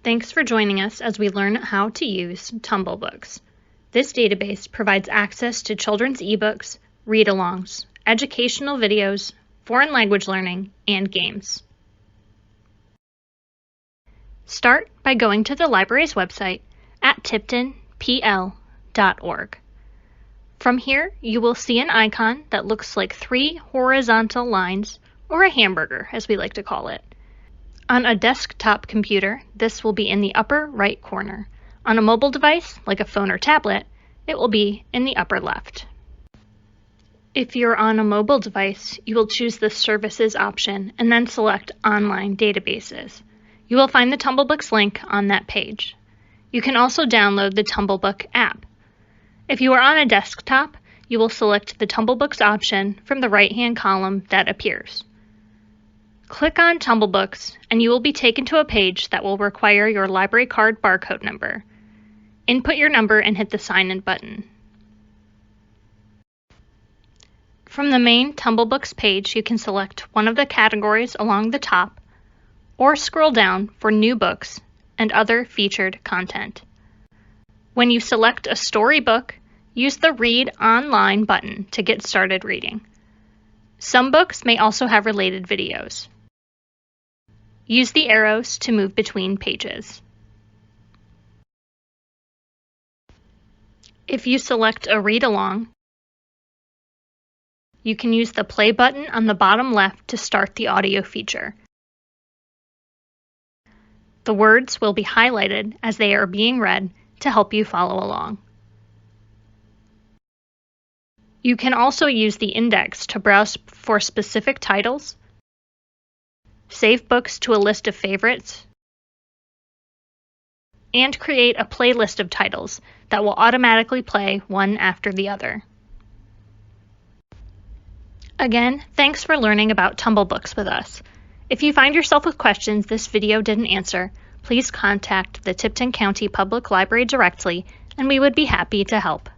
Thanks for joining us as we learn how to use TumbleBooks. This database provides access to children's ebooks, read-alongs, educational videos, foreign language learning, and games. Start by going to the library's website at tiptonpl.org. From here, you will see an icon that looks like 3 horizontal lines, or a hamburger, as we like to call it. On a desktop computer, this will be in the upper right corner. On a mobile device, like a phone or tablet, it will be in the upper left. If you're on a mobile device, you will choose the Services option and then select Online Databases. You will find the TumbleBooks link on that page. You can also download the TumbleBook app. If you are on a desktop, you will select the TumbleBooks option from the right-hand column that appears. Click on TumbleBooks and you will be taken to a page that will require your library card barcode number. Input your number and hit the Sign In button. From the main TumbleBooks page, you can select one of the categories along the top or scroll down for New Books and other featured content. When you select a storybook, use the Read Online button to get started reading. Some books may also have related videos. Use the arrows to move between pages. If you select a read-along, you can use the play button on the bottom left to start the audio feature. The words will be highlighted as they are being read to help you follow along. You can also use the index to browse for specific titles, save books to a list of favorites, and create a playlist of titles that will automatically play one after the other. Again, thanks for learning about TumbleBooks with us. If you find yourself with questions this video didn't answer, please contact the Tipton County Public Library directly, and we would be happy to help.